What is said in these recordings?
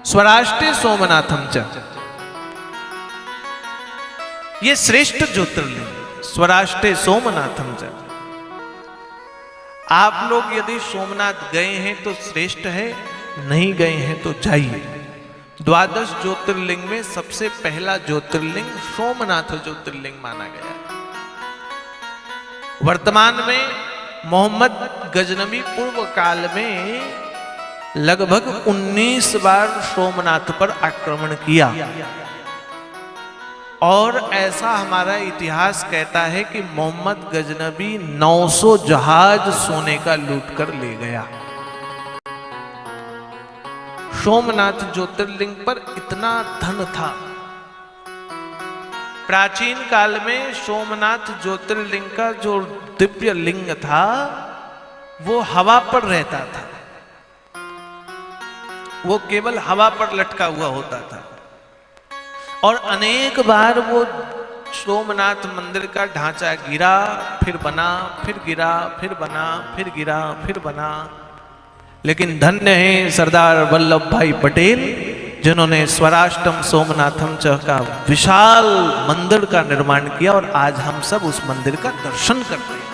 स्वराष्ट्रे सोमनाथम च, ये श्रेष्ठ ज्योतिर्लिंग स्वराष्ट्रे सोमनाथम च। आप लोग यदि सोमनाथ गए हैं तो श्रेष्ठ है, नहीं गए हैं तो जाइए। 12 ज्योतिर्लिंग में सबसे पहला ज्योतिर्लिंग सोमनाथ ज्योतिर्लिंग माना गया है। वर्तमान में मोहम्मद गजनवी पूर्व काल में लगभग 19 बार सोमनाथ पर आक्रमण किया, और ऐसा हमारा इतिहास कहता है कि मोहम्मद गजनवी 900 जहाज सोने का लूट कर ले गया। सोमनाथ ज्योतिर्लिंग पर इतना धन था। प्राचीन काल में सोमनाथ ज्योतिर्लिंग का जो दिव्य लिंग था वो हवा पर रहता था, वो केवल हवा पर लटका हुआ होता था, और अनेक बार वो सोमनाथ मंदिर का ढांचा गिरा, फिर बना, फिर गिरा, फिर बना, फिर गिरा, फिर बना। लेकिन धन्य है सरदार वल्लभ भाई पटेल, जिन्होंने स्वराष्ट्रम सोमनाथम च का विशाल मंदिर का निर्माण किया, और आज हम सब उस मंदिर का दर्शन करते हैं।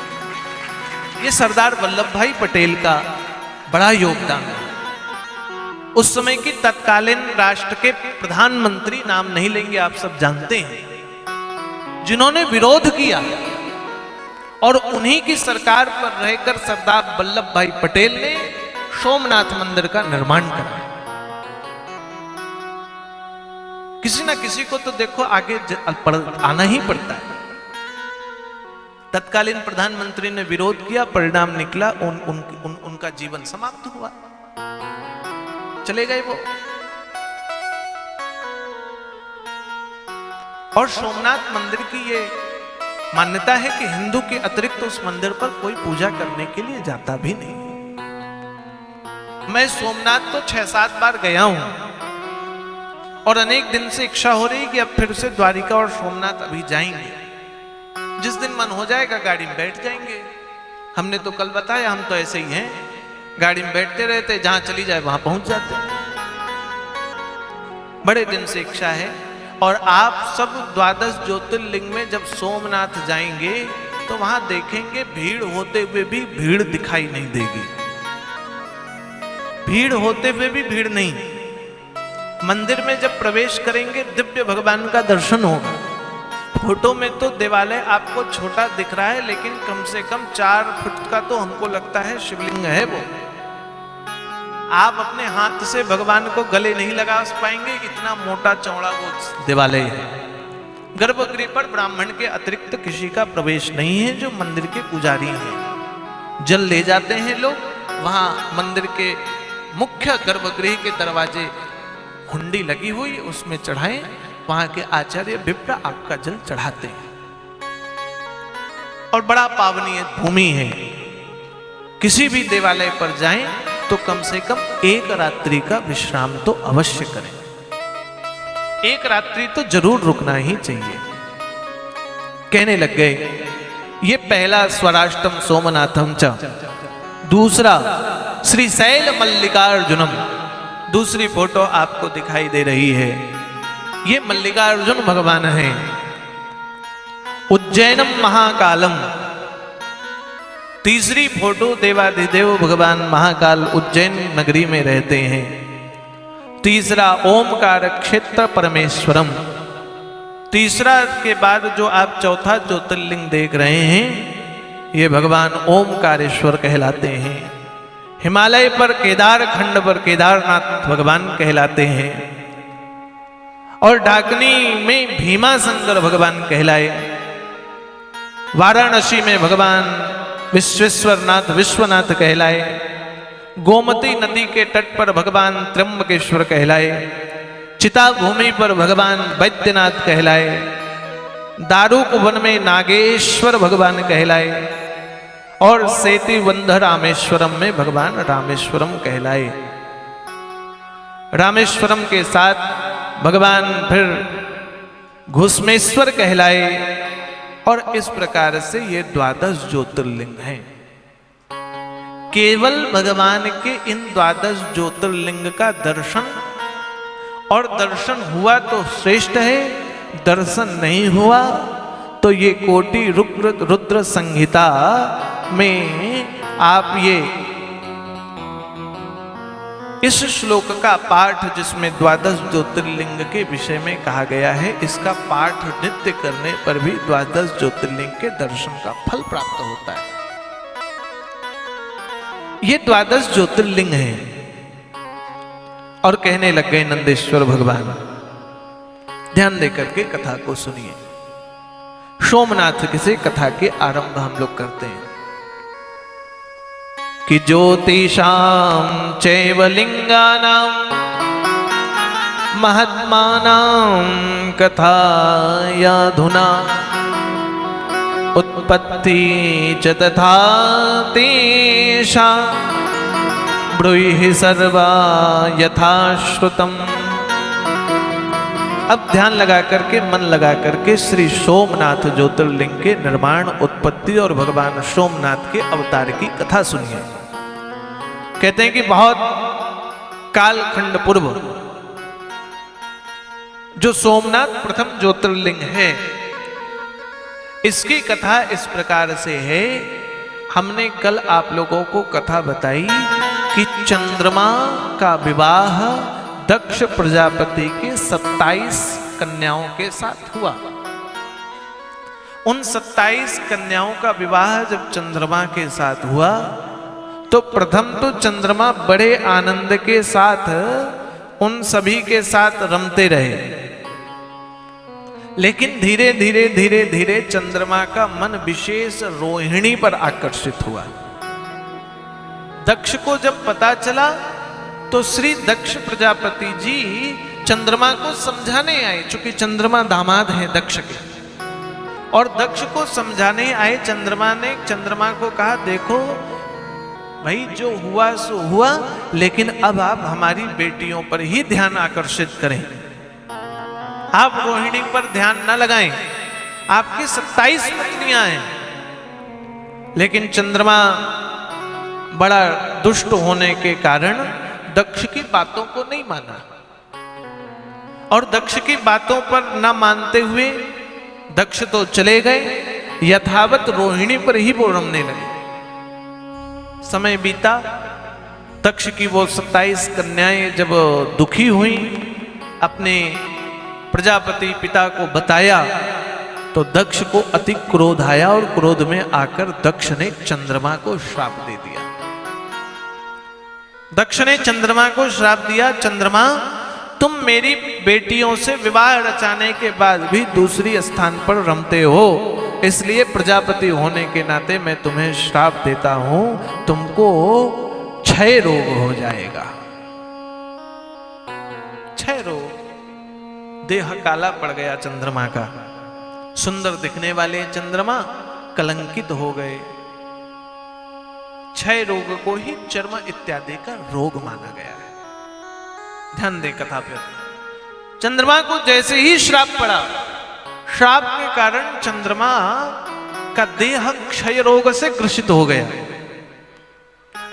ये सरदार वल्लभ भाई पटेल का बड़ा योगदान है। उस समय की तत्कालीन राष्ट्र के प्रधानमंत्री, नाम नहीं लेंगे, आप सब जानते हैं, जिन्होंने विरोध किया, और उन्हीं की सरकार पर रहकर सरदार वल्लभ भाई पटेल ने सोमनाथ मंदिर का निर्माण करा। किसी ना किसी को तो देखो आगे आना ही पड़ता है। तत्कालीन प्रधानमंत्री ने विरोध किया, परिणाम निकला, उनका जीवन समाप्त हुआ, चले गए वो। और सोमनाथ मंदिर की ये मान्यता है कि हिंदू के अतिरिक्त उस मंदिर पर कोई पूजा करने के लिए जाता भी नहीं। मैं सोमनाथ तो 6-7 बार गया हूं, और अनेक दिन से इच्छा हो रही कि अब फिर से द्वारिका और सोमनाथ अभी जाएंगे। जिस दिन मन हो जाएगा गाड़ी में बैठ जाएंगे। हमने तो कल बताया, हम तो ऐसे ही हैं, गाड़ी में बैठते रहते, जहां चली जाए वहां पहुंच जाते। बड़े दिन से इच्छा है। और आप सब 12 ज्योतिर्लिंग में जब सोमनाथ जाएंगे तो वहां देखेंगे भीड़ होते हुए भी भीड़ दिखाई नहीं देगी। भीड़ होते हुए भी भीड़ नहीं। मंदिर में जब प्रवेश करेंगे दिव्य भगवान का दर्शन होगा। फोटो में तो देवालय आपको छोटा दिख रहा है, लेकिन कम से कम 4 फुट का तो हमको लगता है शिवलिंग है वो। आप अपने हाथ से भगवान को गले नहीं लगा पाएंगे, इतना मोटा चौड़ा वो देवालय है। गर्भगृह पर ब्राह्मण के अतिरिक्त किसी का प्रवेश नहीं है, जो मंदिर के पुजारी हैं। जल ले जाते हैं लोग, वहां मंदिर के मुख्य गर्भगृह के दरवाजे हुंडी लगी हुई, उसमें चढ़ाएं, वहां के आचार्य विप्र आपका जल चढ़ाते हैं। और बड़ा पावनीय भूमि है। किसी भी देवालय पर जाएं तो कम से कम 1 रात्रि का विश्राम तो अवश्य करें। 1 रात्रि तो जरूर रुकना ही चाहिए। कहने लग गए, ये पहला स्वराष्ट्रम सोमनाथम च। दूसरा श्रीशैल मल्लिकार्जुनम। दूसरी फोटो आपको दिखाई दे रही है, ये मल्लिकार्जुन भगवान हैं। उज्जैनम महाकालम। तीसरी फोटो देवाधिदेव भगवान महाकाल उज्जैन नगरी में रहते हैं। तीसरा ओमकार क्षेत्र परमेश्वरम। तीसरा के बाद जो आप चौथा ज्योतिर्लिंग देख रहे हैं, ये भगवान ओमकारेश्वर कहलाते हैं। हिमालय पर केदार खंड पर केदारनाथ भगवान कहलाते हैं, और डाकनी में भीमाशंकर भगवान कहलाए। वाराणसी में भगवान विश्वेश्वरनाथ विश्वनाथ कहलाए। गोमती नदी के तट पर भगवान त्र्यंबकेश्वर कहलाए। चिता भूमि पर भगवान वैद्यनाथ कहलाए। दारुक वन में नागेश्वर भगवान कहलाए, और सेतिवंध रामेश्वरम में भगवान रामेश्वरम कहलाए। रामेश्वरम के साथ भगवान फिर घुसमेश्वर कहलाए, और इस प्रकार से ये 12 ज्योतिर्लिंग हैं। केवल भगवान के इन 12 ज्योतिर्लिंग का दर्शन और दर्शन हुआ तो श्रेष्ठ है, दर्शन नहीं हुआ तो ये कोटि रुद्र संहिता में आप ये इस श्लोक का पाठ, जिसमें द्वादश ज्योतिर्लिंग के विषय में कहा गया है, इसका पाठ नित्य करने पर भी द्वादश ज्योतिर्लिंग के दर्शन का फल प्राप्त होता है। ये द्वादश ज्योतिर्लिंग है। और कहने लग गए नंदेश्वर भगवान, ध्यान देकर के कथा को सुनिए। सोमनाथ से कथा के आरंभ हम लोग करते हैं कि ज्योतिषां चैव लिंगानां महात्मानां कथायाधुना उत्पत्ति च तथा तेषां ब्रूहि सर्वा यथा श्रुतम्। अब ध्यान लगा करके, मन लगा करके श्री सोमनाथ ज्योतिर्लिंग के निर्माण, उत्पत्ति और भगवान सोमनाथ के अवतार की कथा सुनिए। कहते हैं कि बहुत कालखंड पूर्व जो सोमनाथ प्रथम ज्योतिर्लिंग है, इसकी कथा इस प्रकार से है। हमने कल आप लोगों को कथा बताई कि चंद्रमा का विवाह दक्ष प्रजापति के 27 कन्याओं के साथ हुआ। उन 27 कन्याओं का विवाह जब चंद्रमा के साथ हुआ तो प्रथम तो चंद्रमा बड़े आनंद के साथ उन सभी के साथ रमते रहे, लेकिन धीरे धीरे धीरे धीरे चंद्रमा का मन विशेष रोहिणी पर आकर्षित हुआ। दक्ष को जब पता चला तो श्री दक्ष प्रजापति जी चंद्रमा को समझाने आए, चूंकि चंद्रमा दामाद है दक्ष के, और दक्ष को समझाने आए। चंद्रमा ने चंद्रमा को कहा, देखो भाई जो हुआ सो हुआ, लेकिन अब आप हमारी बेटियों पर ही ध्यान आकर्षित करें, आप रोहिणी पर ध्यान न लगाएं। आपकी 27 पत्नियां हैं, लेकिन चंद्रमा बड़ा दुष्ट होने के कारण दक्ष की बातों को नहीं माना, और दक्ष की बातों पर न मानते हुए दक्ष तो चले गए, यथावत रोहिणी पर ही वो रमने लगे। समय बीता, दक्ष की वो 27 कन्याएं जब दुखी हुई, अपने प्रजापति पिता को बताया तो दक्ष को अति क्रोध आया, और क्रोध में आकर दक्ष ने चंद्रमा को श्राप दे दिया। दक्ष ने चंद्रमा को श्राप दिया, चंद्रमा तुम मेरी बेटियों से विवाह रचाने के बाद भी दूसरी स्थान पर रमते हो, इसलिए प्रजापति होने के नाते मैं तुम्हें श्राप देता हूं, तुमको क्षय रोग हो जाएगा। क्षय रोग, देह काला पड़ गया चंद्रमा का, सुंदर दिखने वाले चंद्रमा कलंकित हो गए। क्षय रोग को ही चर्म इत्यादि का रोग माना गया है। ध्यान दे कथा पर। चंद्रमा को जैसे ही श्राप पड़ा, श्राप के कारण चंद्रमा का देह क्षय रोग से ग्रसित हो गया।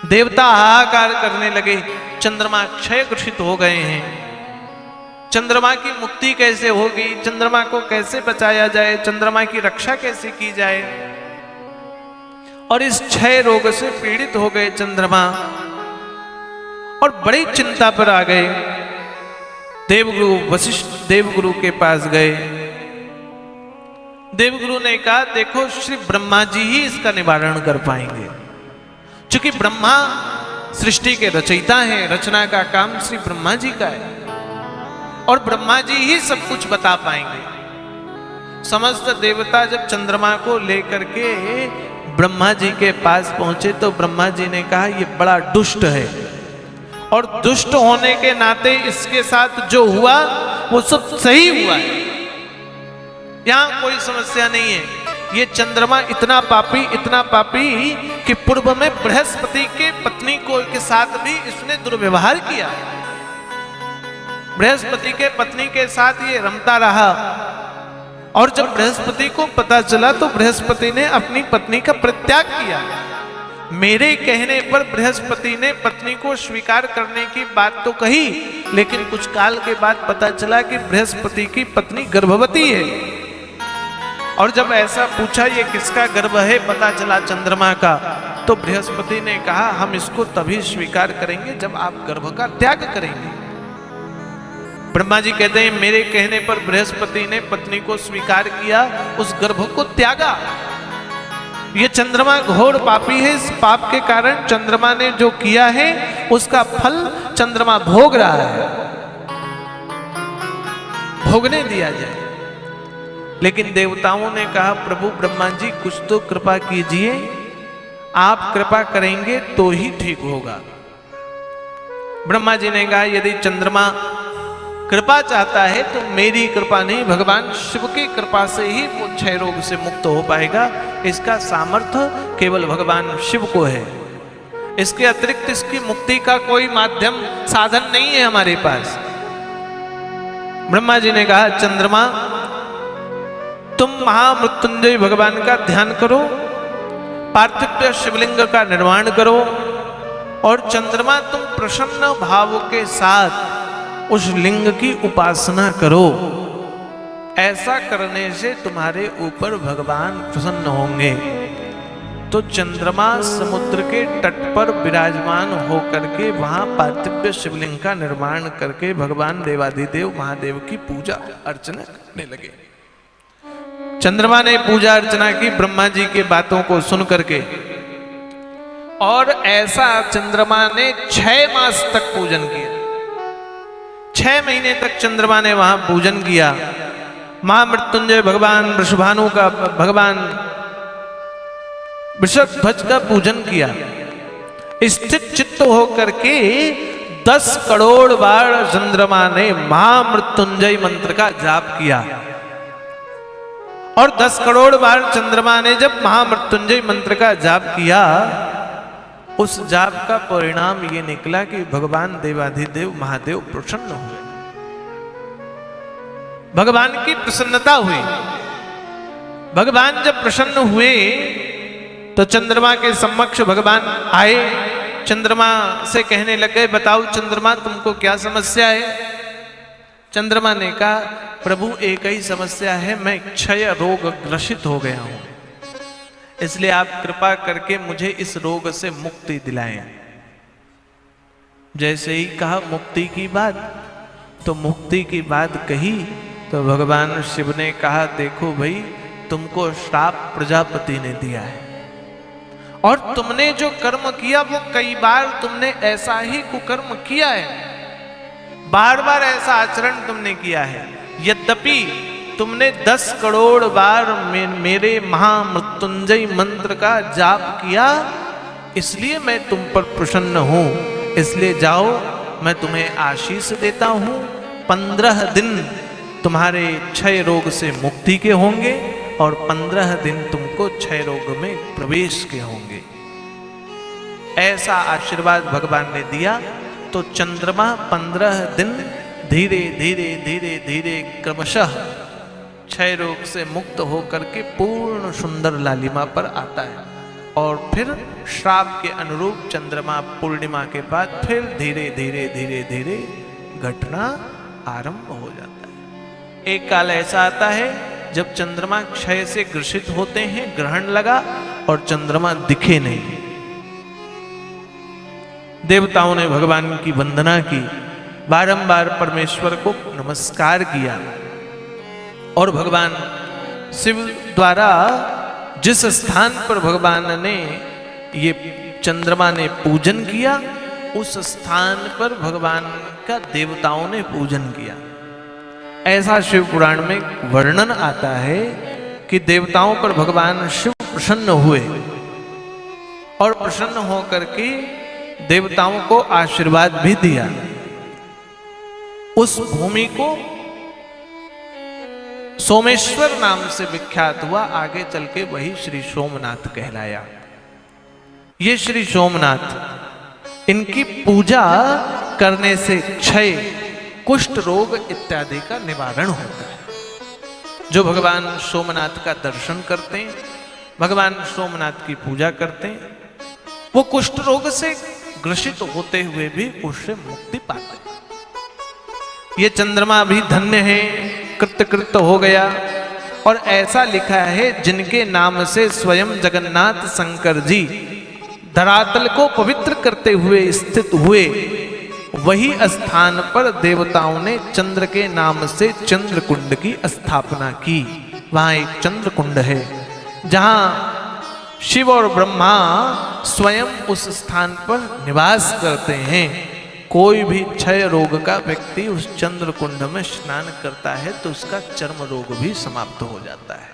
देवता हाहाकार करने लगे, चंद्रमा क्षय ग्रसित हो गए हैं, चंद्रमा की मुक्ति कैसे होगी, चंद्रमा को कैसे बचाया जाए, चंद्रमा की रक्षा कैसे की जाए। और इस क्षय रोग से पीड़ित हो गए चंद्रमा, और बड़ी चिंता पर आ गए। देवगुरु वशिष्ठ देवगुरु के पास गए। देवगुरु ने कहा, देखो श्री ब्रह्मा जी ही इसका निवारण कर पाएंगे, क्योंकि ब्रह्मा सृष्टि के रचयिता हैं, रचना का काम श्री ब्रह्मा जी का है, और ब्रह्मा जी ही सब कुछ बता पाएंगे। समस्त देवता जब चंद्रमा को लेकर के ब्रह्मा जी के पास पहुंचे तो ब्रह्मा जी ने कहा, ये बड़ा दुष्ट है, और दुष्ट होने के नाते इसके साथ जो हुआ वो सब सही हुआ है, यहां कोई समस्या नहीं है। ये चंद्रमा इतना पापी कि पूर्व में बृहस्पति के पत्नी को के साथ भी इसने दुर्व्यवहार किया। बृहस्पति के पत्नी के साथ ये रमता रहा, और जब बृहस्पति को पता चला तो बृहस्पति ने अपनी पत्नी का परित्याग किया, मेरे कहने पर बृहस्पति ने पत्नी को स्वीकार करने की बात तो कही, लेकिन कुछ काल के बाद पता चला कि बृहस्पति की पत्नी गर्भवती है। और जब ऐसा पूछा ये किसका गर्भ है, पता चला चंद्रमा का, तो बृहस्पति ने कहा हम इसको तभी स्वीकार करेंगे जब आप गर्भ का त्याग करेंगे। ब्रह्मा जी कहते हैं मेरे कहने पर बृहस्पति ने पत्नी को स्वीकार किया, उस गर्भ को त्यागा। ये चंद्रमा घोर पापी है, इस पाप के कारण चंद्रमा ने जो किया है उसका फल चंद्रमा भोग रहा है, भोगने दिया जाए। लेकिन देवताओं ने कहा प्रभु ब्रह्मा जी कुछ तो कृपा कीजिए, आप कृपा करेंगे तो ही ठीक होगा। ब्रह्मा जी ने कहा यदि चंद्रमा कृपा चाहता है तो मेरी कृपा नहीं, भगवान शिव की कृपा से ही वो क्षय रोग से मुक्त हो पाएगा। इसका सामर्थ्य केवल भगवान शिव को है, इसके अतिरिक्त इसकी मुक्ति का कोई माध्यम साधन नहीं है हमारे पास। ब्रह्मा जी ने कहा चंद्रमा तुम महामृत्युंजय भगवान का ध्यान करो, पार्थिव शिवलिंग का निर्माण करो, और चंद्रमा तुम प्रसन्न भाव के साथ उस लिंग की उपासना करो। ऐसा करने से तुम्हारे ऊपर भगवान प्रसन्न होंगे। तो चंद्रमा समुद्र के तट पर विराजमान होकर के वहां पार्थिव शिवलिंग का निर्माण करके भगवान देवाधिदेव महादेव की पूजा अर्चना करने लगे। चंद्रमा ने पूजा अर्चना की ब्रह्मा जी के बातों को सुन करके, और ऐसा चंद्रमा ने 6 मास तक पूजन किया। 6 महीने तक चंद्रमा ने वहां पूजन किया। महामृत्युंजय भगवान वृषभानु का, भगवान वृषभध्वज का पूजन किया। स्थित चित्त होकर के 10 करोड़ बार चंद्रमा ने महामृत्युंजय मंत्र का जाप किया। और 10 करोड़ बार चंद्रमा ने जब महामृत्युंजय मंत्र का जाप किया, उस जाप का परिणाम ये निकला कि भगवान देवाधिदेव महादेव प्रसन्न हुए, भगवान की प्रसन्नता हुई। भगवान जब प्रसन्न हुए तो चंद्रमा के समक्ष भगवान आए, चंद्रमा से कहने लगे बताओ चंद्रमा तुमको क्या समस्या है। चंद्रमा ने कहा प्रभु एक ही समस्या है, मैं क्षय रोग ग्रसित हो गया हूं, इसलिए आप कृपा करके मुझे इस रोग से मुक्ति दिलाएं। जैसे ही कहा मुक्ति की बात, तो मुक्ति की बात कही तो भगवान शिव ने कहा देखो भाई तुमको श्राप प्रजापति ने दिया है, और तुमने जो कर्म किया वो कई बार तुमने ऐसा ही कुकर्म किया है, बार बार ऐसा आचरण तुमने किया है। यद्यपि तुमने 10 करोड़ बार मेरे महामृत्युंजय मंत्र का जाप किया, इसलिए मैं तुम पर प्रसन्न हूं। इसलिए जाओ, मैं तुम्हें आशीष देता हूं, 15 दिन तुम्हारे क्षय रोग से मुक्ति के होंगे, और 15 दिन तुमको क्षय रोग में प्रवेश के होंगे। ऐसा आशीर्वाद भगवान ने दिया। तो चंद्रमा 15 दिन धीरे धीरे धीरे धीरे क्रमशः क्षय रोग से मुक्त होकर के पूर्ण सुंदर लालिमा पर आता है, और फिर श्राप के अनुरूप चंद्रमा पूर्णिमा के बाद फिर धीरे धीरे धीरे धीरे घटना आरंभ हो जाता है। एक काल ऐसा आता है जब चंद्रमा क्षय से ग्रसित होते हैं, ग्रहण लगा और चंद्रमा दिखे नहीं। देवताओं ने भगवान की वंदना की, बारंबार परमेश्वर को नमस्कार किया, और भगवान शिव द्वारा जिस स्थान पर भगवान ने ये चंद्रमा ने पूजन किया, उस स्थान पर भगवान का देवताओं ने पूजन किया। ऐसा शिव पुराण में वर्णन आता है कि देवताओं पर भगवान शिव प्रसन्न हुए, और प्रसन्न होकर के देवताओं को आशीर्वाद भी दिया। उस भूमि को सोमेश्वर नाम से विख्यात हुआ, आगे चल के वही श्री सोमनाथ कहलाया। ये श्री सोमनाथ, इनकी पूजा करने से क्षय, कुष्ठ रोग इत्यादि का निवारण होता है। जो भगवान सोमनाथ का दर्शन करते हैं, भगवान सोमनाथ की पूजा करते हैं, वो कुष्ठ रोग से ग्रसित होते हुए भी उससे मुक्ति पाते। ये चंद्रमा भी धन्य है, कृतकृत हो गया। और ऐसा लिखा है, जिनके नाम से स्वयं जगन्नाथ शंकर जी धरातल को पवित्र करते हुए स्थित हुए, वही स्थान पर देवताओं ने चंद्र के नाम से चंद्र कुंड की स्थापना की। वहां एक चंद्र कुंड है, जहां शिव और ब्रह्मा स्वयं उस स्थान पर निवास करते हैं। कोई भी क्षय रोग का व्यक्ति उस चंद्र कुंड में स्नान करता है तो उसका चर्म रोग भी समाप्त हो जाता है।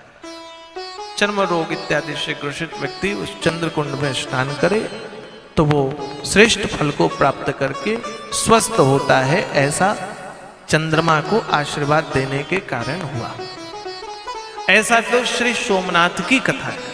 चर्म रोग इत्यादि से ग्रसित व्यक्ति उस चंद्र कुंड में स्नान करे तो वो श्रेष्ठ फल को प्राप्त करके स्वस्थ होता है। ऐसा चंद्रमा को आशीर्वाद देने के कारण हुआ। ऐसा तो श्री सोमनाथ की कथा है।